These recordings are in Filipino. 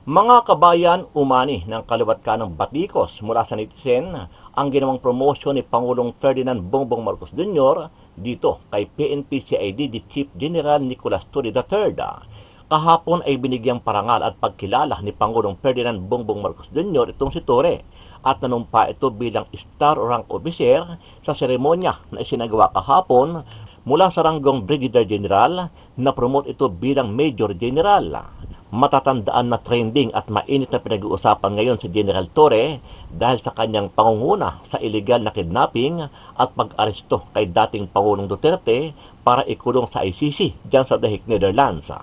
Mga kabayan, umani ng kaliwat ka ng batikos mula sa netizen ang ginawang promosyon ni Pangulong Ferdinand Bongbong Marcos Jr. dito kay PNP-CID Chief General Nicolas Torre III. Kahapon ay binigyang parangal at pagkilala ni Pangulong Ferdinand Bongbong Marcos Jr. itong si Torre at nanumpa ito bilang Star Rank Officer sa seremonya na isinagawa kahapon mula sa ranggong Brigadier General na promote ito bilang Major General. Matatandaan na trending at mainit na pinag-uusapan ngayon si General Torre dahil sa kanyang pangunguna sa illegal na kidnapping at pag-aresto kay dating Pangulong Duterte para ikulong sa ICC dyan sa The Hague, Netherlands.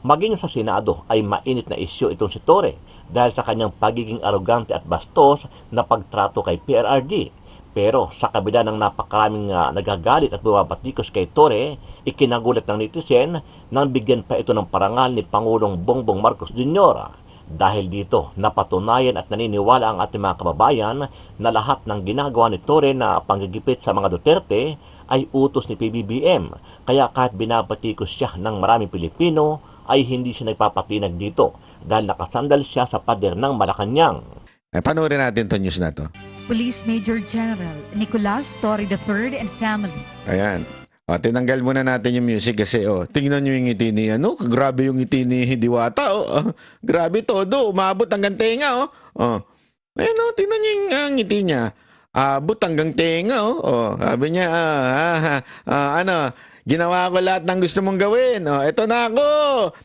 Maging sa Senado ay mainit na isyu itong si Torre dahil sa kanyang pagiging arogante at bastos na pagtrato kay PRRD. Pero sa kabila ng napakaraming nagagalit at bumabatikos kay Torre, ikinagulat ng netizen nang bigyan pa ito ng parangal ni Pangulong Bongbong Marcos Jr. Dahil dito, napatunayan at naniniwala ang ating mga kababayan na lahat ng ginagawa ni Torre na panggigipit sa mga Duterte ay utos ni PBBM. Kaya kahit binabatikos siya ng maraming Pilipino, ay hindi siya nagpapatinag dito dahil nakasandal siya sa pader ng Malacanang. Panoorin natin to news na to. Police Major General Nicolas Torre III and family. Ayan. O, tinanggal muna natin yung music kasi tingnan nyo yung ngiti ni grabe yung ngiti ni Diwata grabe todo, umabot hanggang tenga Ayan tingnan nyo yung ngiti niya. Abot hanggang tenga sabi niya ginawa ko lahat ng gusto mong gawin. Eto na ako.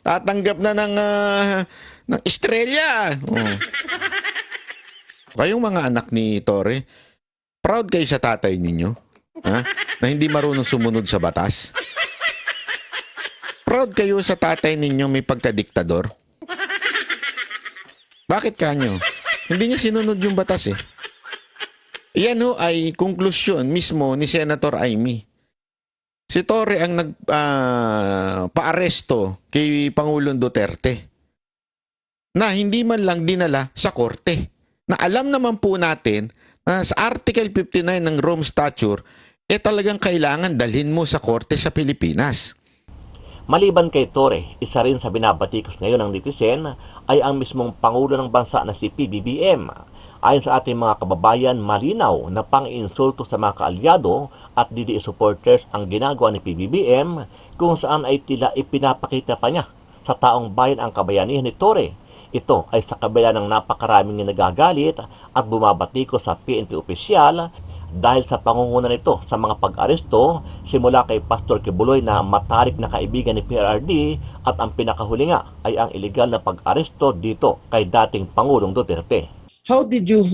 Tatanggap na ng estrella. Kayong mga anak ni Torre, proud kayo sa tatay ninyo? Ha? Na hindi marunong sumunod sa batas? Proud kayo sa tatay ninyo may pagkadiktador? Bakit kanyo? Hindi niya sinunod yung batas eh. Yan ay konklusyon mismo ni Senator Amy. Si Torre ang nagpa-aresto kay Pangulong Duterte na hindi man lang dinala sa korte. Na alam naman po natin na sa Article 59 ng Rome Statute, talagang kailangan dalhin mo sa korte sa Pilipinas. Maliban kay Torre, isa rin sa binabatikos ngayon ng netizen ay ang mismong Pangulo ng Bansa na si PBBM. Ayon sa ating mga kababayan, malinaw na pang-insulto sa mga kaalyado at DDS supporters ang ginagawa ni PBBM kung saan ay tila ipinapakita pa niya sa taong bayan ang kabayanihan ni Torre. Ito ay sa kabila ng napakaraming nagagalit at bumabatiko sa PNP opisyal dahil sa pangunguna nito sa mga pag-aresto simula kay Pastor Kibuloy na matalik na kaibigan ni PRRD at ang pinakahuli nga ay ang iligal na pag-aresto dito kay dating Pangulong Duterte. How did you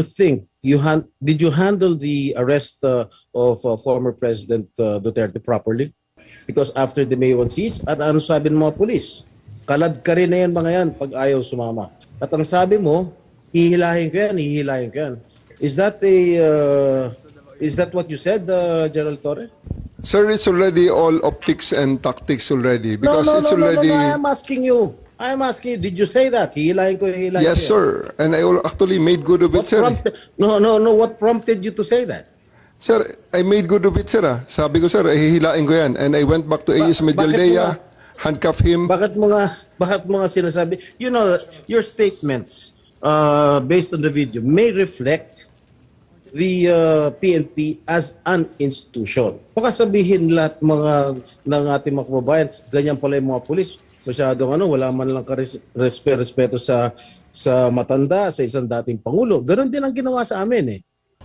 think did you handle the arrest of former President Duterte properly? Because after the May 1 siege, at ano sabi ng mga pulis? Kalad ka rin na yan mga yan pag ayaw sumama. At ang sabi mo, hihilahin ko yan. Is that what you said, General Torre? Sir, it's already all optics and tactics already because it's already... No, I am asking you, did you say that? Hihilahin ko. Yes, sir. And I actually made good of it, sir. What prompted you to say that? Sir, I made good of it, sir. Sabi ko, sir, hihilain ko yan. And I went back to AS Medialdea, handcuff him. Bakit mo nga sinasabi? You know, your statements based on the video may reflect the PNP as an institution. Baka sabihin lahat ng ating mga kababayan, ganyan pala yung mga pulis. Masyadong wala man lang respeto sa matanda, sa isang dating pangulo. Ganon din ang ginawa sa amin eh.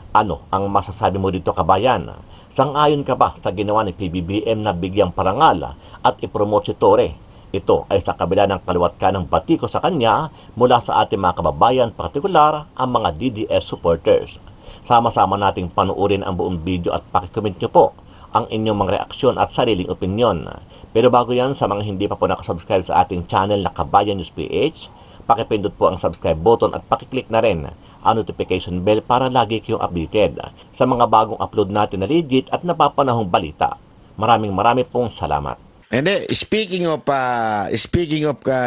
Ano ang masasabi mo dito, kabayan? Sang-ayon ka ba sa ginawa ni PBBM na bigyang parangal at ipromote si Torre? Ito ay sa kabila ng kaliwat ka ng batiko sa kanya mula sa ating mga kababayan, partikular ang mga DDS supporters. Sama-sama nating panuorin ang buong video at pakicomment nyo po ang inyong mga reaksyon at sariling opinyon. Pero bago yan, sa mga hindi pa po nakasubscribe sa ating channel na Kabayan News PH, pakipindot po ang subscribe button at pakiclick na rin ang notification bell para lagi kayong updated sa mga bagong upload natin na legit at napapanahong balita. Maraming pong salamat. Hindi, speaking of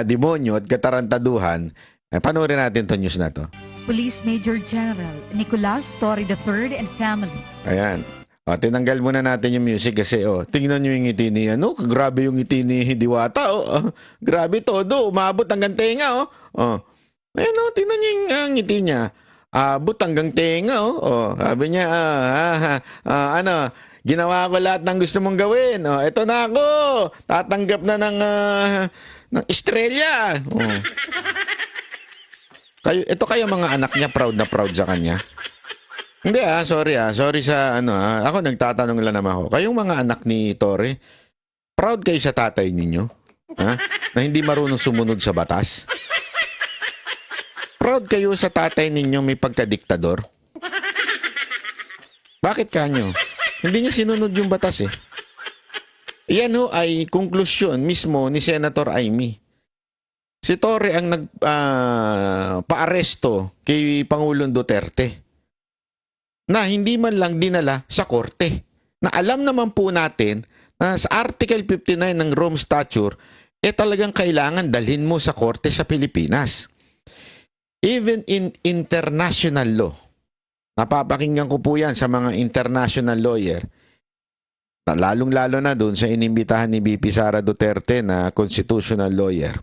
demonyo at katarantaduhan, panoorin natin to news na to. Police Major General Nicolas Torre III and family. Ayan. Tinanggal muna natin yung music kasi tingnan nyo yung ngiti ni grabe yung ngiti ni Diwata grabe todo, umabot hanggang tenga Ayun tingnan nyo yung ngiti niya. Abot hanggang tenga sabi niya ano, ginawa ko lahat ng gusto mong gawin. Eto na ako. Tatanggap na ng estrella. Ito kayo mga anak niya proud na proud sa kanya. Hindi sorry sa ako nagtatanong lang naman ako. Kayong mga anak ni Torre, proud kayo sa tatay ninyo? Na hindi marunong sumunod sa batas? Proud kayo sa tatay ninyo may pagkadiktador? Bakit kanyo? Hindi niya sinunod yung batas eh. Yan ay konklusyon mismo ni Senator Amy. Si Torre ang nagpaaresto kay Pangulong Duterte na hindi man lang dinala sa korte. Na alam naman po natin na sa Article 59 ng Rome Statute, talagang kailangan dalhin mo sa korte sa Pilipinas. Even in international law, napapakinggan ko po yan sa mga international lawyer, na lalong-lalo na doon sa inimbitahan ni BP Sara Duterte na constitutional lawyer.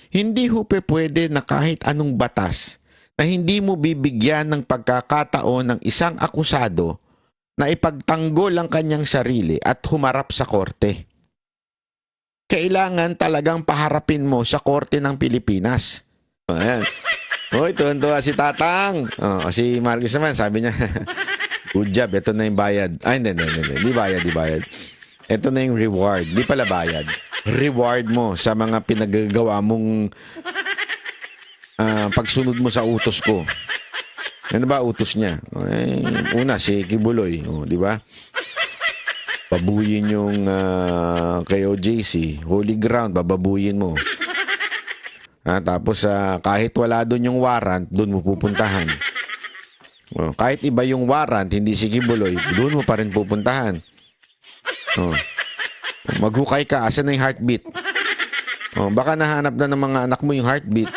Hindi ho pwede na kahit anong batas na hindi mo bibigyan ng pagkakataon ng isang akusado na ipagtanggol ang kanyang sarili at humarap sa korte. Kailangan talagang paharapin mo sa korte ng Pilipinas. Ayan. Tuwan-tuwa si Tatang. Si Marcos naman, sabi niya, good job, ito na yung bayad. Ay, hindi. Di bayad. Ito na yung reward. Di pala bayad. Reward mo sa mga pinagagawa mong pagsunod mo sa utos ko. Ano ba utos niya? Una, si Kibuloy. Di ba? Babuyin yung kay OJC. Holy ground, bababuyin mo. Tapos kahit wala doon yung warrant, doon mo pupuntahan. Kahit iba yung warrant, hindi si Kibuloy, doon mo pa rin pupuntahan. Maghukay ka, asan na yung heartbeat? Baka nahanap na ng mga anak mo yung heartbeat.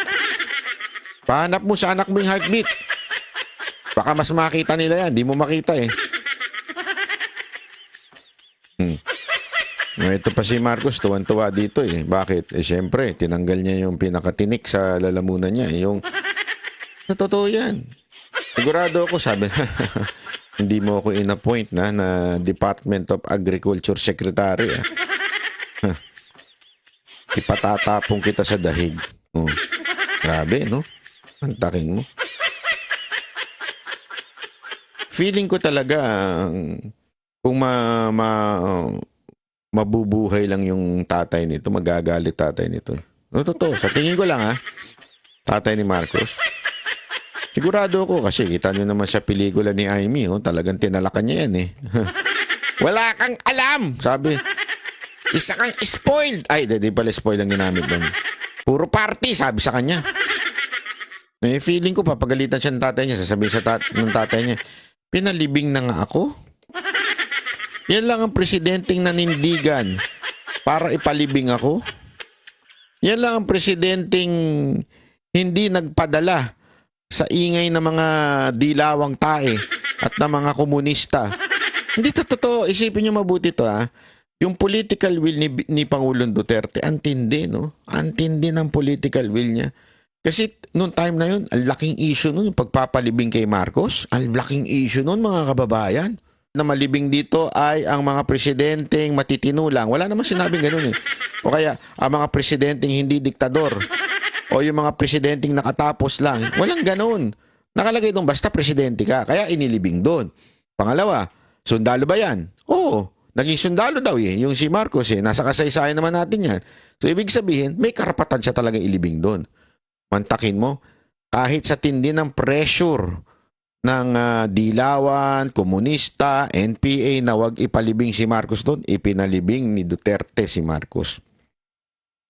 Pahanap mo sa anak mo yung heartbeat. Baka mas makita nila yan, di mo makita eh. Ito pa si Marcos, tuwan-tuwa dito eh. Bakit? Siyempre, tinanggal niya yung pinakatinik sa lalamunan niya. Yung, sa totoo yan. Sigurado ako, sabi, hindi mo ako in-appoint na Department of Agriculture Secretary. Ipatatapong kita sa dahig. Grabe, no? Antakin mo. Feeling ko talaga, kung mabubuhay lang yung tatay nito, magagalit tatay nito. Totoo, sa tingin ko lang tatay ni Marcos. Sigurado ako kasi kita nyo naman sa pelikula ni Amy, talagang tinalakan niya yan eh. Wala kang alam, sabi. Isa kang spoiled. Ay, di pala spoiled ang ginamit doon. Puro party, sabi sa kanya. Feeling ko papagalitan siya ng tatay niya, sasabihin ng tatay niya, pinalibing na nga ako. Yan lang ang presidenteng nanindigan para ipalibing ako. Yan lang ang presidenteng hindi nagpadala sa ingay ng mga dilawang tae at ng mga komunista. Hindi totoo. Isipin niyo mabuti ito Yung political will ni Pangulong Duterte, antindi, no? Antindi ng political will niya. Kasi noong time na yun, ang laking issue nun, yung pagpapalibing kay Marcos. Ang laking issue nun, mga kababayan. Na malibing dito ay ang mga presidenteng matitino lang. Wala naman sinabing ganun eh. O kaya, ang mga presidenteng hindi diktador. O yung mga presidenteng nakatapos lang. Walang ganun. Nakalagay doon, basta presidente ka. Kaya inilibing doon. Pangalawa, sundalo ba yan? Oo. Naging sundalo daw yung si Marcos Nasa kasaysayan naman natin yan. So, ibig sabihin, may karapatan siya talaga ilibing doon. Mantakin mo, kahit sa tindi ng pressure ng dilawan, komunista, NPA na wag ipalibing si Marcos doon, ipinalibing ni Duterte si Marcos.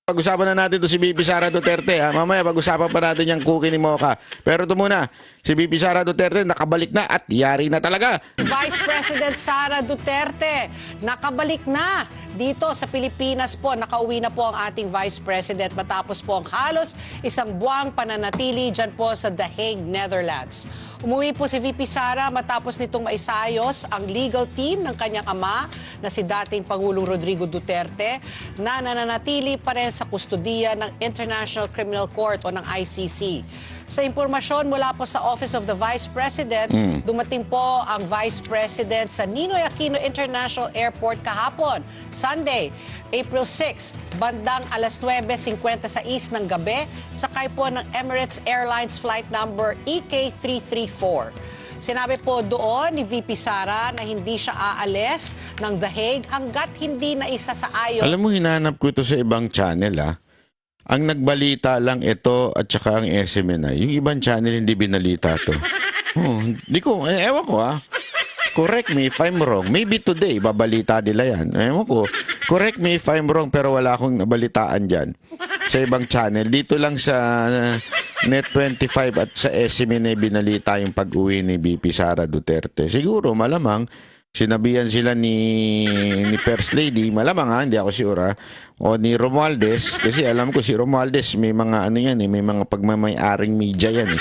Pag-usapan na natin to si BP Sara Duterte. Mamaya pag-usapan pa natin yung cookie ni Mocha. Pero ito muna, si BP Sara Duterte nakabalik na at yari na talaga. Vice President Sara Duterte nakabalik na dito sa Pilipinas po. Nakauwi na po ang ating Vice President matapos po ang halos isang buwang pananatili dyan po sa The Hague, Netherlands. Umuwi po si VP Sara matapos nitong maisayos ang legal team ng kanyang ama na si dating Pangulong Rodrigo Duterte na nananatili pa rin sa kustodiya ng International Criminal Court o ng ICC. Sa impormasyon mula po sa Office of the Vice President, dumating po ang Vice President sa Ninoy Aquino International Airport kahapon, Sunday, April 6, bandang alas 9:56 ng gabi, sakay po ng Emirates Airlines flight number EK334. Sinabi po doon ni VP Sara na hindi siya aalis ng The Hague hanggat hindi na isa sa ayon. Alam mo, hinanap ko ito sa ibang channel, Ang nagbalita lang ito at saka ang SMNI. Yung ibang channel hindi binalita to. Hindi ko, ewan ko Correct me if I'm wrong. Maybe today, babalita nila yan. Ewan ko. Correct me if I'm wrong, pero wala akong nabalitaan dyan. Sa ibang channel. Dito lang sa Net25 at sa SMNI binalita yung pag-uwi ni VP Sara Duterte. Siguro, malamang, sinabihan sila ni First Lady, malamang hindi ako sure o ni Romualdez, kasi alam ko si Romualdez may mga may mga pagmamay-aring media yan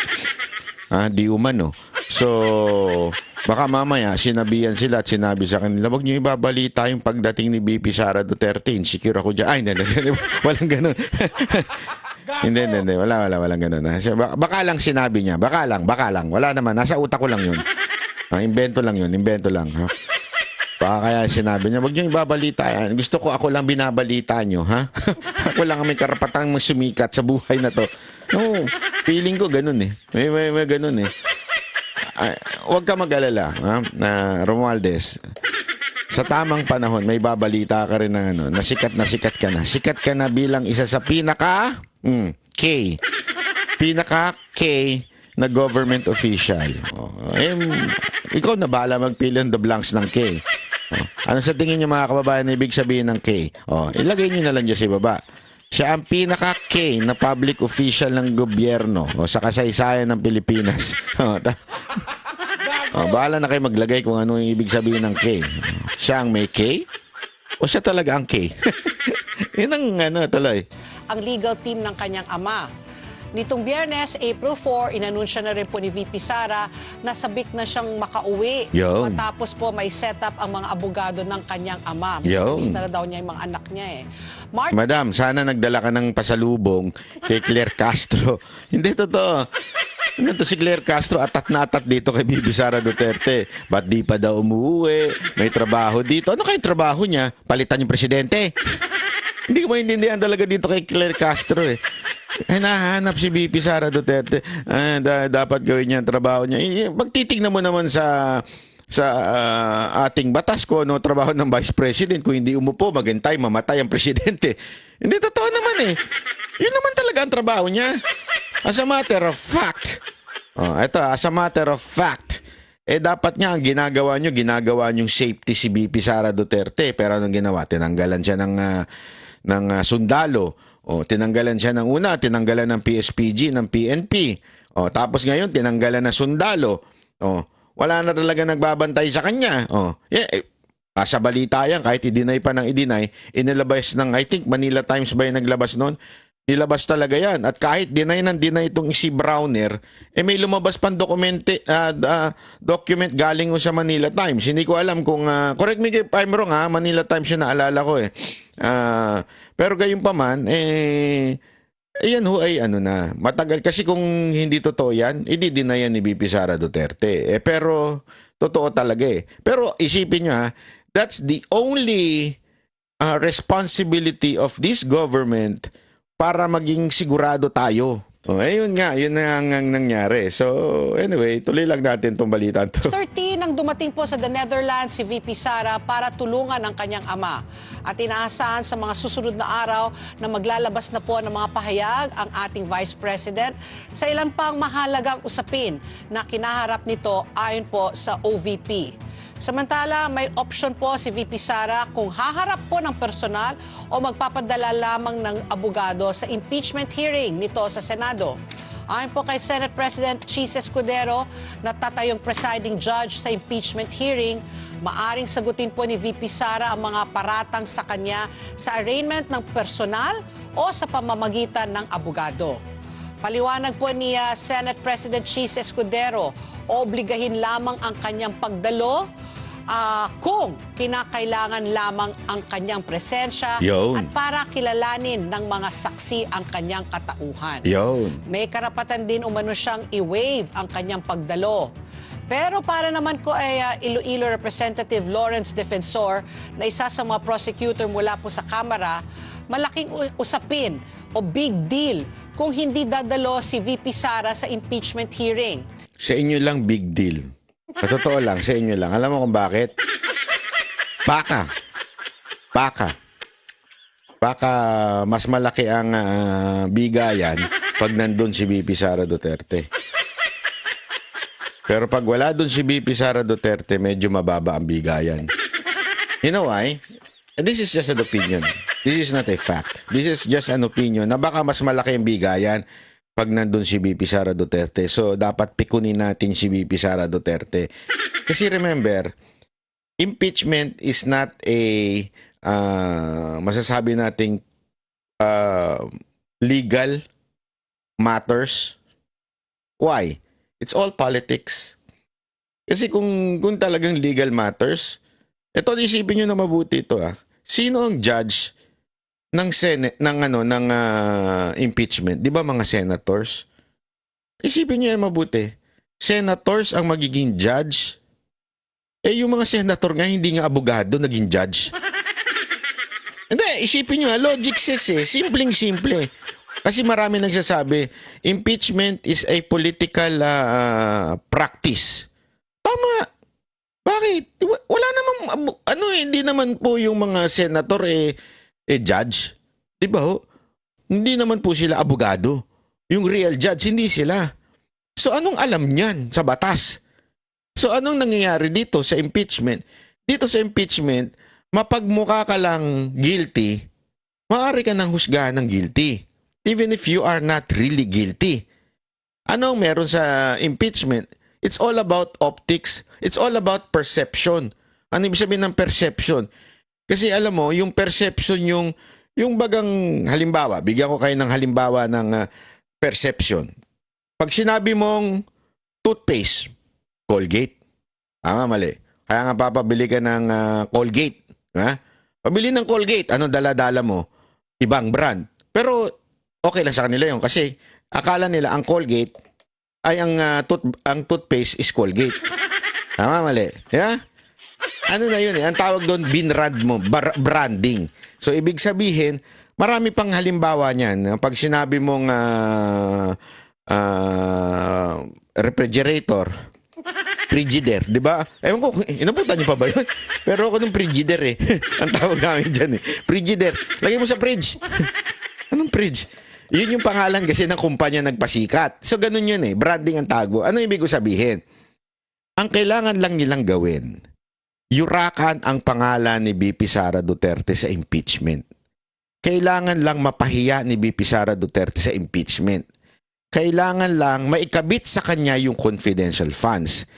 di umano. So, baka mamaya sinabihan sila at sinabi sa kanila, wag niyo ibabalita yung pagdating ni VP Sara Duterte, insecure ako dyan. Ay, walang ganun. Hindi, walang ganun. Baka lang sinabi niya, baka lang. Wala naman, nasa utak ko lang yun. Invento lang yun, Baka kaya sinabi niya, wag niyo ibabalita yan. Gusto ko ako lang binabalita niyo, Ako lang ang may karapatang sumikat sa buhay na to. No, feeling ko ganun May ganun Huwag ka mag-alala, na Romualdez. Sa tamang panahon, may babalita ka rin na sikat ka na. Sikat ka na bilang isa sa K na government official. Ikaw na bahala mag-fill in the blanks ng K. Ano sa tingin niyo mga kababayan na ibig sabihin ng K? Ilagay niyo na lang dyan sa baba. Siya ang pinaka-K na public official ng gobyerno sa kasaysayan ng Pilipinas. Bahala na kayo maglagay kung ano yung ibig sabihin ng K. Siya ang may K? O siya talaga ang K? Yun ang tuloy. Ang legal team ng kanyang ama. Nitong Biyernes, April 4, inanunsya na rin po ni VP Sara na sabik na siyang makauwi. Matapos po may setup ang mga abogado ng kanyang ama. Miss na daw niya yung mga anak niya Madam, sana nagdala ka ng pasalubong kay Claire Castro. Hindi totoo. Ano to si Claire Castro, atat na atat dito kay VP Sara Duterte. Ba't di pa daw umuwi? May trabaho dito. Ano kayong trabaho niya? Palitan yung presidente? Hindi ko maintindihan talaga dito kay Claire Castro nahanap si VP Sara Duterte. Dapat gawin niya ang trabaho niya. Pagtitignan mo naman sa ating batas ko, trabaho ng Vice President, kung hindi umupo, maghintay, mamatay ang presidente. Hindi totoo naman Yun naman talaga ang trabaho niya. As a matter of fact, as a matter of fact, dapat nga ang ginagawa niyong safety si VP Sara Duterte. Pero anong ginawa? Tinanggalan siya ng sundalo. Tinanggalan siya ng una, tinanggalan ng PSPG, ng PNP. Tapos ngayon, tinanggalan ng sundalo. Wala na talaga nagbabantay sa kanya. Sa balita yan, kahit i-deny pa ng i-deny, inilabas ng, I think, Manila Times ba yung naglabas noon? Nilabas talaga yan. At kahit deny itong si Browner, may lumabas pang document galing sa Manila Times. Hindi ko alam kung, correct me if I'm wrong Manila Times yung naalala ko pero gayon pa man, yan ay matagal. Kasi kung hindi totoo yan, i-deny yan ni VP Sara Duterte. Pero, totoo talaga Pero isipin nyo that's the only responsibility of this government para maging sigurado tayo. Yun ang nangyari. So, anyway, tuloy lang natin itong balita to. 13 nang dumating po sa the Netherlands si VP Sara para tulungan ang kanyang ama. At inaasahan sa mga susunod na araw na maglalabas na po ng mga pahayag ang ating Vice President sa ilan pang mahalagang usapin na kinaharap nito ayon po sa OVP. Samantala, may option po si VP Sara kung haharap po ng personal o magpapadala lamang ng abogado sa impeachment hearing nito sa Senado. Ayon po kay Senate President Chis Escudero, natatayong presiding judge sa impeachment hearing, maaring sagutin po ni VP Sara ang mga paratang sa kanya sa arraignment ng personal o sa pamamagitan ng abogado. Paliwanag po ni Senate President Chis Escudero, obligahin lamang ang kanyang pagdalo kung kinakailangan lamang ang kanyang presensya Yun. at para kilalanin ng mga saksi ang kanyang katauhan. Yun. May karapatan din umano siyang i-waive ang kanyang pagdalo. Pero para naman ko ay Iloilo Representative Lawrence Defensor na isa sa mga prosecutor mula po sa Kamara, malaking usapin o big deal kung hindi dadalo si VP Sara sa impeachment hearing. Sa inyo lang big deal. Sa totoo lang, sa inyo lang. Alam mo kung bakit? Baka mas malaki ang bigayan pag nandun si VP Sara Duterte. Pero pag wala dun si VP Sara Duterte, medyo mababa ang bigayan. You know why? This is just an opinion. This is not a fact. This is just an opinion na baka mas malaki ang bigayan pag nandun si VP Sara Duterte. So, dapat pikunin natin si VP Sara Duterte. Kasi remember, impeachment is not a masasabi nating legal matters. Why? It's all politics. Kasi kung talagang legal matters, ito isipin nyo na mabuti ito Sino ang judge ng Senate ng impeachment? 'Di ba mga senators? Isipin niyo yan mabuti. Senators ang magiging judge. Yung mga senator nga hindi nga abogado naging judge. Hindi, isipin niyo logic says simpleng-simple. Kasi marami nagsasabi, impeachment is a political practice. Tama. Bakit? Wala namang hindi naman po yung mga senator judge. 'Di ba ho? Hindi naman po sila abogado. Yung real judge hindi sila. So anong alam niyan sa batas? So anong nangyayari dito sa impeachment? Dito sa impeachment, mapagmukha ka lang guilty, maaari ka nang husgahan ng guilty. Even if you are not really guilty. Anong meron sa impeachment? It's all about optics. It's all about perception. Ano ibig sabihin ng perception? Kasi alam mo, yung perception yung bagang halimbawa, bigyan ko kayo ng halimbawa ng perception. Pag sinabi mong toothpaste, Colgate. Mali. Kaya nga papabili ka ng Colgate. Pabili ng Colgate, ano dala-dala mo? Ibang brand. Pero okay lang sa kanila yun kasi akala nila ang Colgate ay ang toothpaste is Colgate. Mali. Yeah? Ano na yun Ang tawag doon, binrand mo, branding. So, ibig sabihin, marami pang halimbawa niyan. Pag sinabi mong refrigerator, frigidaire, di ba? Ewan ko, inabutan niyo pa ba yun? Pero ako nung frigidaire Ang tawag namin dyan Frigidaire. Lagay mo sa fridge. Anong fridge? Yun yung pangalan kasi ng kumpanya nagpasikat. So, ganun yun branding ang tago. Ano ibig ko sabihin? Ang kailangan lang nilang gawin, yurakan ang pangalan ni VP Sara Duterte sa impeachment. Kailangan lang mapahiya ni VP Sara Duterte sa impeachment. Kailangan lang maikabit sa kanya yung confidential funds.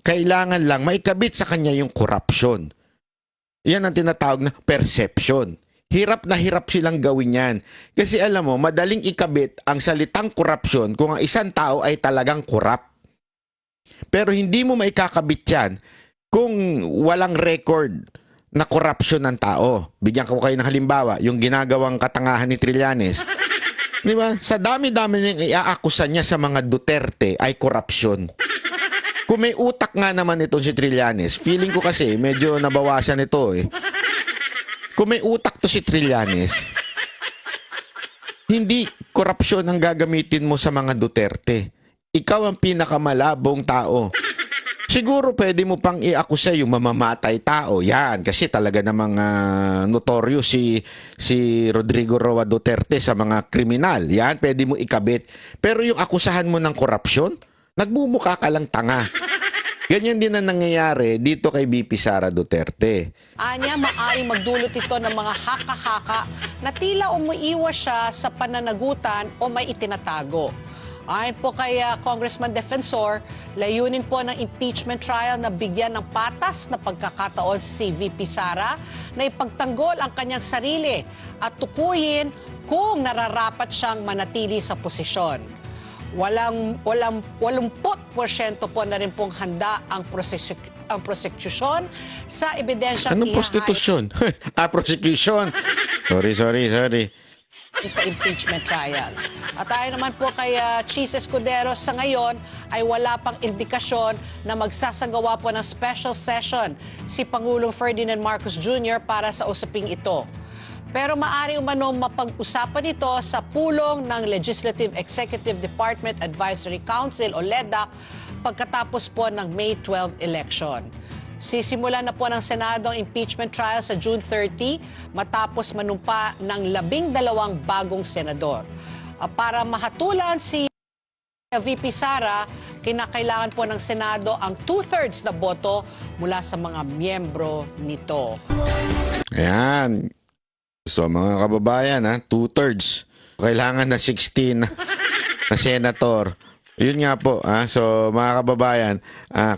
Kailangan lang maikabit sa kanya yung corruption. Yan ang tinatawag na perception. Hirap na hirap silang gawin yan. Kasi alam mo, madaling ikabit ang salitang corruption kung ang isang tao ay talagang corrupt. Pero hindi mo maikakabit yan kung walang record na corruption ng tao. Bigyan ko kayo ng halimbawa, yung ginagawang katangahan ni Trillanes. Di ba? Sa dami-dami niyang iaakusa niya sa mga Duterte ay corruption. Kung may utak nga naman itong si Trillanes, feeling ko kasi medyo nabawasan ito Kung may utak to si Trillanes, hindi korupsyon ang gagamitin mo sa mga Duterte. Ikaw ang pinakamalabong tao. Siguro pwede mo pang iakusa yung mamamatay tao. Yan, kasi talaga namang notorious si Rodrigo Roa Duterte sa mga kriminal. Yan, pwede mo ikabit. Pero yung akusahan mo ng korupsyon, nagmumukha ka lang tanga. Ganyan din ang nangyayari dito kay VP Sara Duterte. Anya, maaaring magdulot ito ng mga haka-haka na tila umiiwas siya sa pananagutan o may itinatago. Ayon po kay Congressman Defensor, layunin po ng impeachment trial na bigyan ng patas na pagkakataon si VP Sara na ipagtanggol ang kanyang sarili at tukuyin kung nararapat siyang manatili sa posisyon. 80% po na rin pong handa ang prosecution sa ebidensyang Anong prostitusyon? Prosecution. Sorry. sa impeachment trial. At tayo naman po kay Cheese Escudero, sa ngayon ay wala pang indikasyon na magsasagawa po ng special session si Pangulong Ferdinand Marcos Jr. para sa usaping ito. Pero maaari umano mapag-usapan ito sa pulong ng Legislative Executive Department Advisory Council o LEDAC pagkatapos po ng May 12 election. Sisimulan na po ng Senado ang impeachment trial sa June 30 matapos manumpa ng 12 bagong senador. Para mahatulan si VP Sara, kinakailangan po ng Senado ang 2/3 na boto mula sa mga miyembro nito. Ayan. So mga kababayan, 2/3. Kailangan na 16 na senator. Yun nga po. So mga kababayan,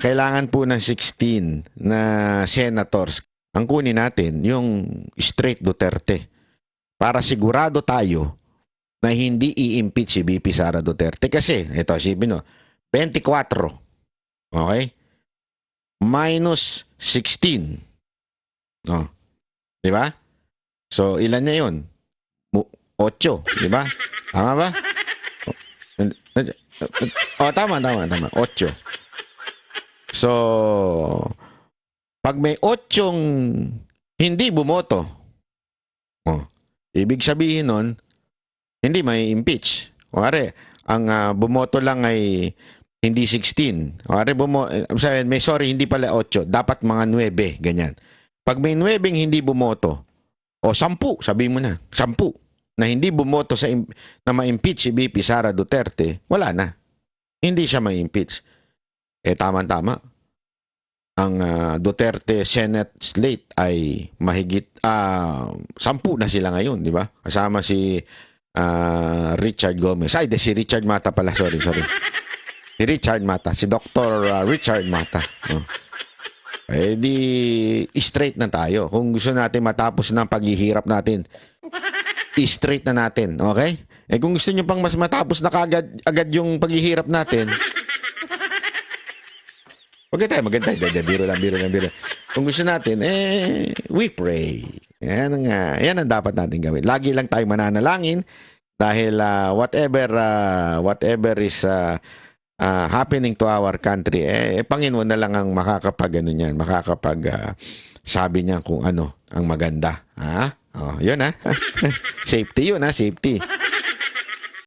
kailangan po ng 16 na senators. Ang kunin natin, yung straight Duterte. Para sigurado tayo na hindi i-impeach si VP Sara Duterte. Kasi, ito, isipin mo, 24. Okay? Minus 16. Oh. Di ba? So, ilan na yun? 8. Di ba? Tama ba? Tama. 8. So, pag may 8 hindi bumoto, ibig sabihin nun, hindi may impeach. Kuwari, ang bumoto lang ay hindi 16. Kuwari, hindi pala 8. Dapat mga 9, ganyan. Pag may 9 hindi bumoto, o 10, sabihin mo na, 10 na hindi bumoto na ma-impeach si VP Sara Duterte, wala na. Hindi siya ma-impeach. Tama-tama. Ang Duterte Senate slate ay mahigit 10 na sila ngayon, di ba? Kasama si Richard Gomez. Si Richard Mata pala, sorry. Si Richard Mata, si Dr. Richard Mata. Di straight na tayo. Kung gusto natin matapos ng paghihirap natin, straight na natin, okay? Kung gusto nyo pang mas matapos na agad yung paghihirap natin, maganda. Biro lang. Kung gusto natin, we pray. Yan ang dapat natin gawin. Lagi lang tayo mananalangin dahil whatever is happening to our country, Panginoon na lang ang sabi niya kung ano ang maganda. Yun safety yun, safety.